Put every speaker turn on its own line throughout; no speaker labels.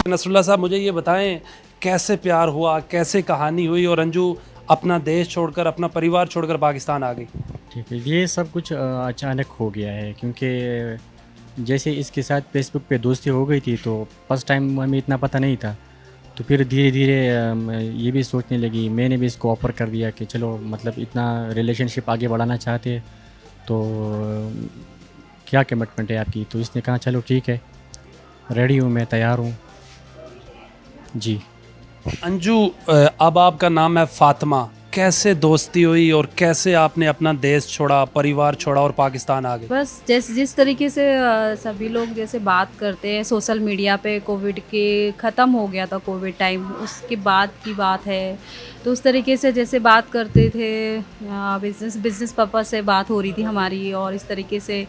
Nasrallah साहब, मुझे ये बताएं कैसे प्यार हुआ, कैसे कहानी हुई और अंजू अपना देश छोड़कर, अपना परिवार छोड़कर पाकिस्तान आ गई?
ठीक है, ये सब कुछ अचानक हो गया है क्योंकि जैसे इसके साथ फेसबुक पे दोस्ती हो गई थी तो फर्स्ट टाइम हमें इतना पता नहीं था। तो फिर धीरे धीरे ये भी सोचने लगी, मैंने भी इसको ऑफ़र कर दिया कि चलो मतलब इतना रिलेशनशिप आगे बढ़ाना चाहते हैं तो क्या कमिटमेंट है आपकी? तो इसने कहा चलो ठीक है, रेडी हूँ, मैं तैयार हूँ। जी।
अंजू, अब आपका नाम है फ़ातिमा, कैसे दोस्ती हुई और कैसे आपने अपना देश छोड़ा, परिवार छोड़ा और पाकिस्तान आ गए?
बस जैसे जिस तरीके से सभी लोग जैसे बात करते हैं सोशल मीडिया पे, कोविड के ख़त्म हो गया था कोविड टाइम, उसके बाद की बात है। तो उस तरीके से जैसे बात करते थे, बिज़नेस पर्पस से बात हो रही थी हमारी, और इस तरीके से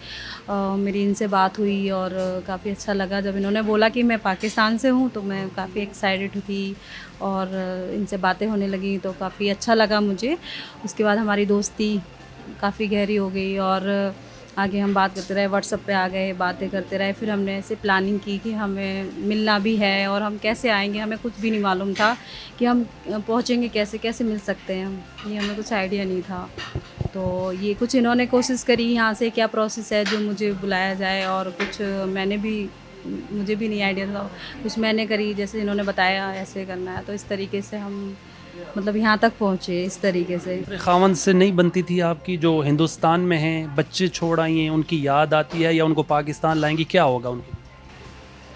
मेरी इनसे बात हुई और काफ़ी अच्छा लगा जब इन्होंने बोला कि मैं पाकिस्तान से हूँ, तो मैं काफ़ी एक्साइटेड थी और इनसे बातें होने लगी तो काफ़ी अच्छा लगा मुझे। उसके बाद हमारी दोस्ती काफ़ी गहरी हो गई और आगे हम बात करते रहे, व्हाट्सएप पे आ गए, बातें करते रहे। फिर हमने ऐसे प्लानिंग की कि हमें मिलना भी है और हम कैसे आएंगे, हमें कुछ भी नहीं मालूम था कि हम पहुंचेंगे कैसे, कैसे मिल सकते हैं हम, ये हमें कुछ आइडिया नहीं था। तो ये कुछ इन्होंने कोशिश करी यहाँ से क्या प्रोसेस है जो मुझे बुलाया जाए, और कुछ मैंने भी, मुझे भी नहीं आइडिया था, कुछ मैंने करी जैसे इन्होंने बताया ऐसे करना है। तो इस तरीके से हम मतलब यहाँ तक पहुँचे इस तरीके से।
अपने खावन से नहीं बनती थी आपकी, जो हिंदुस्तान में हैं, बच्चे छोड़ आई हैं, उनकी याद आती है या उनको पाकिस्तान लाएंगी, क्या होगा उनको?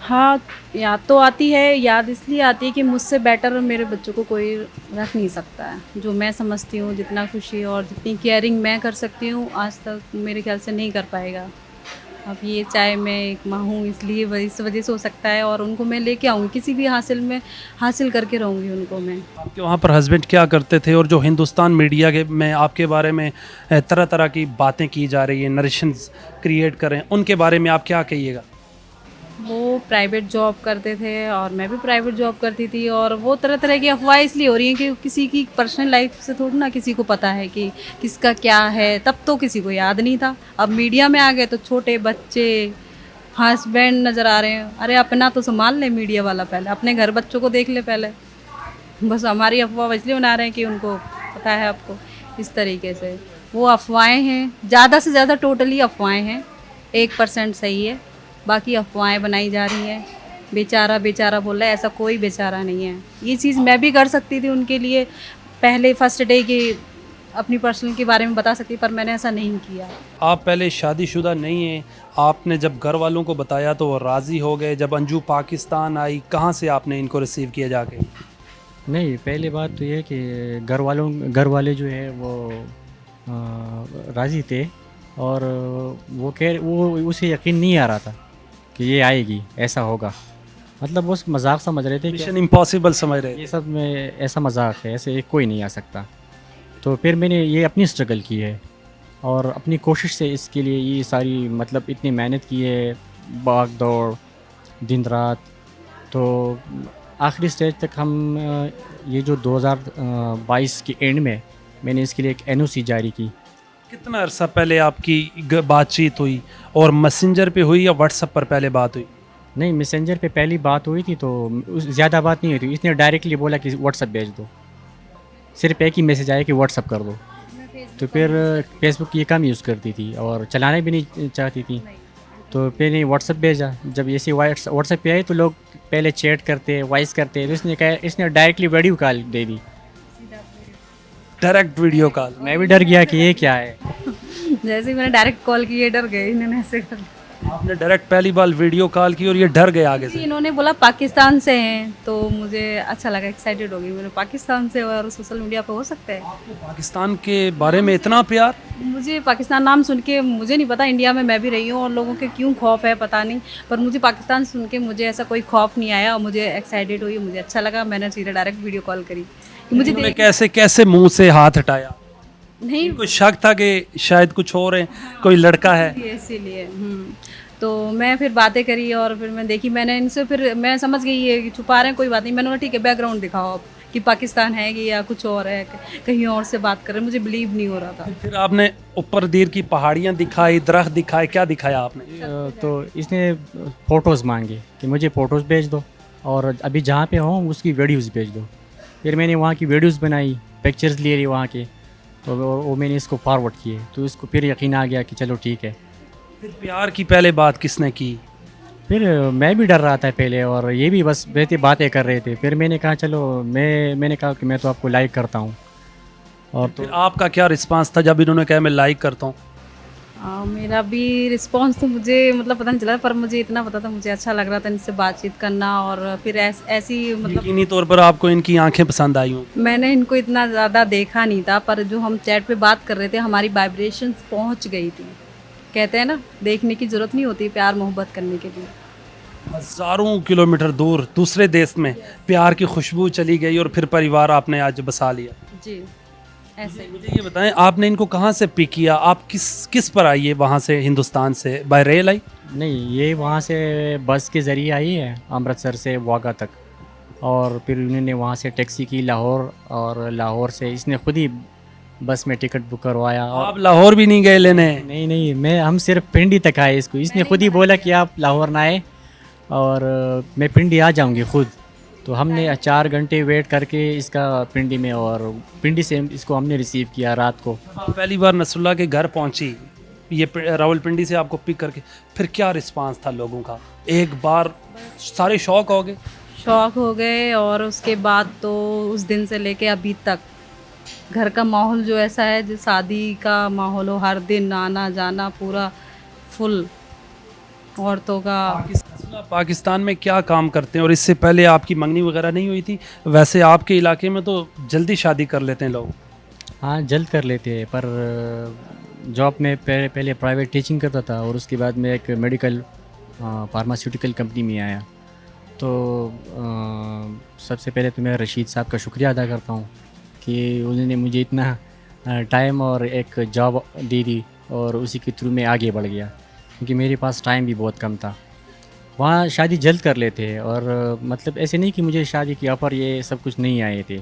हाँ, याद तो आती है। याद इसलिए आती है कि मुझसे बेटर मेरे बच्चों को कोई रख नहीं सकता है। जो मैं समझती हूँ, जितना खुशी और जितनी केयरिंग मैं कर सकती हूँ आज तक मेरे ख्याल से नहीं कर पाएगा। अब ये चाहे मैं एक माँ हूँ इसलिए इस वजह से हो सकता है, और उनको मैं लेके आऊँगी किसी भी हासिल में, हासिल करके रहूँगी उनको मैं।
आपके वहाँ पर हस्बैंड क्या करते थे? और जो हिंदुस्तान मीडिया के में आपके बारे में तरह तरह की बातें की जा रही है, नरेशंस क्रिएट कर रहे हैं, उनके बारे में आप क्या कहिएगा?
वो प्राइवेट जॉब करते थे और मैं भी प्राइवेट जॉब करती थी, और वो तरह तरह की अफवाह इसलिए हो रही हैं कि किसी की पर्सनल लाइफ से थोड़ी ना किसी को पता है कि किसका क्या है। तब तो किसी को याद नहीं था, अब मीडिया में आ गए तो छोटे बच्चे, हस्बैंड नज़र आ रहे हैं। अरे अपना तो संभाल ले मीडिया वाला, पहले अपने घर बच्चों को देख ले पहले। बस हमारी अफवाह इसलिए बना रहे हैं कि उनको पता है आपको, इस तरीके से वो अफवाहें हैं। ज़्यादा से ज़्यादा टोटली अफवाहें हैं, 1% सही है, बाकी अफवाहें बनाई जा रही हैं। बेचारा बेचारा बोल रहा है, ऐसा कोई बेचारा नहीं है। ये चीज़ मैं भी कर सकती थी उनके लिए पहले फर्स्ट डे की, अपनी पर्सनल के बारे में बता सकती, पर मैंने ऐसा नहीं किया।
आप पहले शादीशुदा नहीं हैं, आपने जब घर वालों को बताया तो वो राज़ी हो गए। जब अंजू पाकिस्तान आई, कहाँ से आपने इनको रिसीव किया जाके?
नहीं, पहली बात तो ये है कि घर वाले जो है वो राज़ी थे, और वो उसे यकीन नहीं आ रहा था कि ये आएगी, ऐसा होगा। मतलब वो मजाक समझ रहे थे कि
मिशन इम्पॉसिबल समझ रहे थे।
ये सब में ऐसा मजाक है, ऐसे कोई नहीं आ सकता। तो फिर मैंने ये अपनी स्ट्रगल की है और अपनी कोशिश से इसके लिए ये सारी मतलब इतनी मेहनत की है, भाग दौड़, दिन रात। तो आखिरी स्टेज तक हम ये जो 2022 के एंड में मैंने इसके लिए एक एनओसी जारी की।
कितना अरसा पहले आपकी बातचीत हुई, और मैसेंजर पे हुई या व्हाट्सएप पर पहले बात हुई?
नहीं, मैसेंजर पे पहली बात हुई थी तो ज़्यादा बात नहीं हुई थी। इसने डायरेक्टली बोला कि व्हाट्सएप भेज दो, सिर्फ एक ही मैसेज आया कि व्हाट्सएप कर दो। तो फिर फेसबुक ये कम यूज़ करती थी और चलाना भी नहीं चाहती थी, तो फिर व्हाट्सएप भेजा। जब ऐसे व्हाट्सएप पे आए तो लोग पहले चैट करते, वॉइस करते, तो इसने डायरेक्टली वीडियो कॉल दे दी।
Direct video call?
मैं भी डर गया कि ये क्या है।
जैसे ही मैंने डायरेक्ट कॉल की, ये डर गए, इन्होंने ऐसे कर दिया।
आपने डायरेक्ट पहली बार वीडियो कॉल की और ये डर गए आगे से?
इन्होंने बोला पाकिस्तान से हैं, तो मुझे अच्छा लगा, एक्साइटेड हो गई। मैंने पाकिस्तान से और सोशल मीडिया पे हो सकता है।
आपको पाकिस्तान के बारे में इतना प्यार?
मुझे पाकिस्तान नाम सुन के, मुझे नहीं पता, इंडिया में मैं भी रही हूँ और लोगों के क्यों खौफ है पता नहीं, पर मुझे पाकिस्तान सुन के मुझे ऐसा कोई खौफ नहीं आया और मुझे एक्साइटेड हुई, मुझे अच्छा लगा। मैंने सीधे डायरेक्ट वीडियो कॉल करी कि मुझे
उन्होंने कैसे कैसे मुंह से हाथ हटाया?
नहीं,
इनको शक था कि शायद कुछ और है, कोई लड़का है।
इसीलिए तो मैं फिर बातें करी और फिर मैं देखी, मैंने इनसे, फिर मैं समझ गई ये कि छुपा रहे हैं, कोई बात नहीं। मैंने बोला ठीक है, बैकग्राउंड दिखाओ आप कि पाकिस्तान है कि या कुछ और है, कहीं और से बात कर रहे हैं। मुझे बिलीव नहीं हो रहा था।
फिर आपने ऊपर देर की पहाड़ियाँ दिखाई, दरख्त दिखाए, क्या दिखाया आपने?
तो इसने फ़ोटोज़ मांगे कि मुझे फ़ोटोज़ भेज दो, और अभी जहाँ पे हूँ उसकी वीडियोज़ भेज दो। फिर मैंने वहाँ की वीडियोज़ बनाई, पिक्चर्स लिए रही वहाँ के, तो वो मैंने इसको फॉरवर्ड किए, तो इसको फिर यकीन आ गया कि चलो ठीक है।
फिर प्यार की पहले बात किसने की?
फिर मैं भी डर रहा था पहले, और ये भी बस वैसे बातें कर रहे थे। फिर मैंने कहा चलो, मैंने कहा कि मैं तो आपको लाइक करता हूँ। और तो
फिर आपका क्या रिस्पांस था जब इन्होंने कहा मैं लाइक करता हूँ?
मेरा भी रिस्पॉन्स तो मुझे मतलब पता नहीं चला, पर मुझे इतना पता था, मुझे अच्छा लग रहा था इनसे बातचीत करना। और फिर ऐसी मतलब
यकीनी तौर पर आपको इनकी आंखें पसंद आई हों।
मैंने इनको इतना ज़्यादा देखा नहीं था, पर जो हम चैट पे बात कर रहे थे हमारी वाइब्रेशंस पहुंच गई थी। कहते हैं ना, देखने की ज़रूरत नहीं होती प्यार मोहब्बत करने के लिए।
हज़ारों किलोमीटर दूर दूसरे देश में प्यार की खुशबू चली गई और फिर परिवार आपने आज बसा लिया।
जी, ऐसे ही।
मुझे ये बताएं, आपने इनको कहाँ से पिक किया? आप किस पर आई है वहाँ से, हिंदुस्तान से बाय रेल आई?
नहीं, ये वहाँ से बस के ज़रिए आई है अमृतसर से वाघा तक, और फिर उन्होंने वहाँ से टैक्सी की लाहौर, और लाहौर से इसने खुद ही बस में टिकट बुक करवाया। और
आप लाहौर भी नहीं गए लेने?
नहीं, हम सिर्फ पिंडी तक आए। इसने खुद ही बोला कि आप लाहौर ना आए, और मैं पिंडी आ जाऊंगी खुद। तो हमने 4 घंटे वेट करके इसका पिंडी में, और पिंडी से इसको हमने रिसीव किया रात को।
आप पहली बार नसरुल्लाह के घर पहुंची, ये रावलपिंडी से आपको पिक करके, फिर क्या रिस्पांस था लोगों का? एक बार सारे शौक हो गए?
शौक हो गए। और उसके बाद तो उस दिन से लेके अभी तक घर का माहौल जो ऐसा है, जो शादी का माहौल हो, हर दिन आना जाना पूरा फुल औरतों का।
नसरुल्लाह पाकिस्तान में क्या काम करते हैं, और इससे पहले आपकी मंगनी वगैरह नहीं हुई थी? वैसे आपके इलाके में तो जल्दी शादी कर लेते हैं लोग।
हाँ, जल्द कर लेते हैं, पर जॉब में पहले प्राइवेट टीचिंग करता था, और उसके बाद मैं एक मेडिकल फार्मास्यूटिकल कंपनी में आया। तो सबसे पहले तो मैं रशीद साहब का शुक्रिया अदा करता हूँ कि उन्होंने मुझे इतना टाइम और एक जॉब दे दी, और उसी के थ्रू मैं आगे बढ़ गया, क्योंकि मेरे पास टाइम भी बहुत कम था। वहाँ शादी जल्द कर लेते हैं, और मतलब ऐसे नहीं कि मुझे शादी की ऑफ़र ये सब कुछ नहीं आए थे।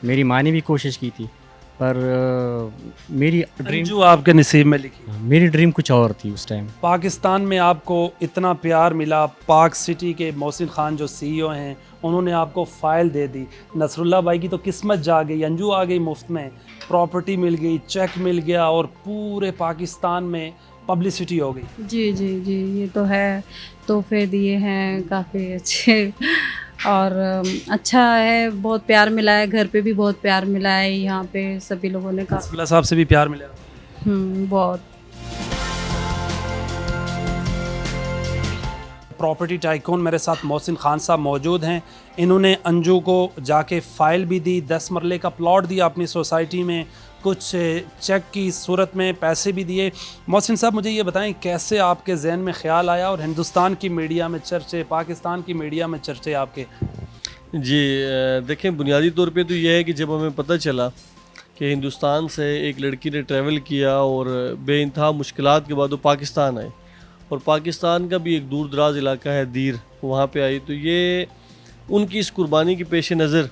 मेरी माँ ने भी कोशिश की थी, पर मेरी ड्रीम
जो आपके नसीब में लिखी।
मेरी ड्रीम कुछ और थी उस टाइम।
पाकिस्तान में आपको इतना प्यार मिला, पाक सिटी के मोहसिन खान जो सीईओ हैं उन्होंने आपको फ़ाइल दे दी। नसरुल्लाह भाई की तो किस्मत जा गई, अंजू आ गई मुफ्त में, प्रॉपर्टी मिल गई, चेक मिल गया, और पूरे पाकिस्तान में पब्लिसिटी हो गई।
जी जी जी, ये तो है। तोहफे दिए हैं काफ़ी अच्छे, और अच्छा है, बहुत प्यार मिला है, घर पे भी बहुत प्यार मिला है, यहाँ पे सभी लोगों ने काफ़ी
नसरुल्लाह साहब से भी प्यार मिला।
बहुत।
प्रॉपर्टी टाइकून मेरे साथ मोहसिन खान साहब मौजूद हैं। इन्होंने अंजू को जाके फ़ाइल भी दी, 10 मरले का प्लॉट दिया अपनी सोसाइटी में, कुछ चेक की सूरत में पैसे भी दिए। मोहसिन साहब, मुझे ये बताएं कैसे आपके जहन में ख़्याल आया, और हिंदुस्तान की मीडिया में चर्चे, पाकिस्तान की मीडिया में चर्चे आपके?
जी, देखें, बुनियादी तौर पे तो ये है कि जब हमें पता चला कि हिंदुस्तान से एक लड़की ने ट्रैवल किया और बेइंतहा मुश्किलात के बाद वो पाकिस्तान आए, और पाकिस्तान का भी एक दूर दराज इलाका है दीर, वहाँ पे आई, तो ये उनकी इस कुर्बानी के पेश नज़र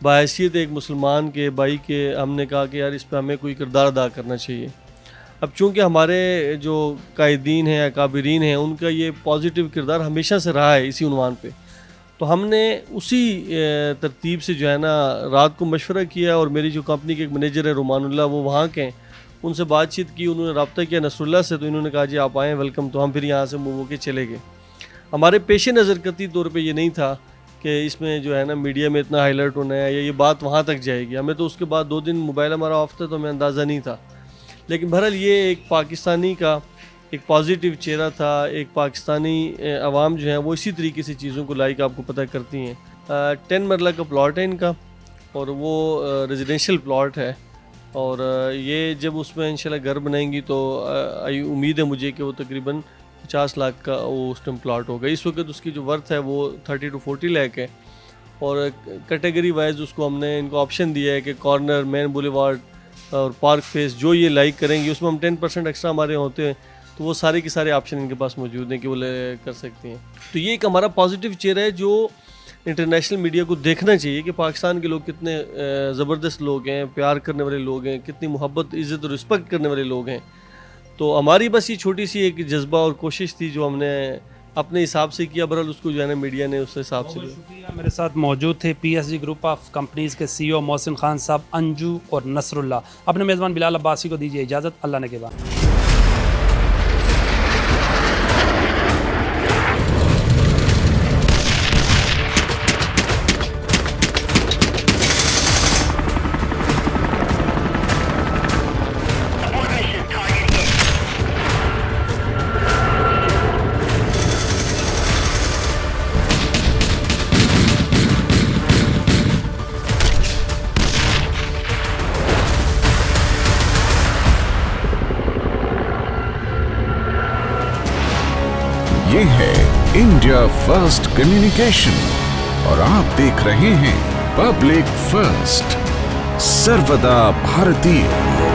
बाहैसियत एक मुसलमान के भाई के हमने कहा कि यार इस पे हमें कोई किरदार अदा करना चाहिए। अब चूँकि हमारे जो कायदीन हैं, अकाबरीन हैं, उनका ये पॉजिटिव किरदार हमेशा से रहा है इसी उन्वान पे, तो हमने उसी तरतीब से जो है ना रात को मशवरा किया, और मेरी जो कंपनी के एक मैनेजर है रुमानुल्लाह, वो वहाँ के हैं, उनसे बातचीत की, उन्होंने रब्ता किया नसरुल्लाह से, तो इन्होंने कहा जी आप आएँ, वेलकम। तो हम फिर यहाँ से मूव होकर चले गए। हमारे पेश नज़र कतई तौर पे ये नहीं था कि इसमें जो है ना मीडिया में इतना हाईलाइट होना है या ये बात वहाँ तक जाएगी। हमें तो उसके बाद 2 दिन मोबाइल हमारा ऑफ था, तो हमें अंदाज़ा नहीं था। लेकिन बहरहाल ये एक पाकिस्तानी का एक पॉजिटिव चेहरा था। एक पाकिस्तानी अवाम जो है वो इसी तरीके से चीज़ों को लाइक आपको पता करती हैं। 10 मरला का प्लॉट है इनका, और वो रेजिडेंशियल प्लॉट है, और ये जब उसमें इंशाल्लाह घर बनाएंगी तो उम्मीद है मुझे कि वो तकरीबन 50 लाख का वो उस टाइम प्लॉट होगा। इस वक्त उसकी जो वर्थ है वो 30 to 40 लाख है, और कैटेगरी वाइज उसको हमने इनको ऑप्शन दिया है कि कॉर्नर, मेन बुलेवार्ड और पार्क फेस जो ये लाइक करेंगे उसमें हम 10% एक्स्ट्रा हमारे होते हैं, तो वो सारे के सारे ऑप्शन इनके पास मौजूद हैं कि वो कर सकती हैं। तो ये एक हमारा पॉजिटिव चेहरा है जो इंटरनेशनल मीडिया को देखना चाहिए कि पाकिस्तान के लोग कितने ज़बरदस्त लोग हैं, प्यार करने वाले लोग हैं, कितनी मोहब्बत, इज़्ज़त और रिस्पेक्ट करने वाले लोग हैं। तो हमारी बस ये छोटी सी एक जज्बा और कोशिश थी जो हमने अपने हिसाब से किया, बहरहाल उसको जो है ना मीडिया ने उस हिसाब से लिया।
शुक्रिया। मेरे साथ मौजूद थे PSG ग्रुप ऑफ कंपनीज़ के CEO मोहसिन खान साहब, अंजू और नसरुल्लाह। अपने मेज़बान बिलाल अब्बासी को दीजिए इजाज़त, अल्लाह ने के बाद।
ये है इंडिया फर्स्ट कम्युनिकेशन और आप देख रहे हैं पब्लिक फर्स्ट, सर्वदा भारतीय।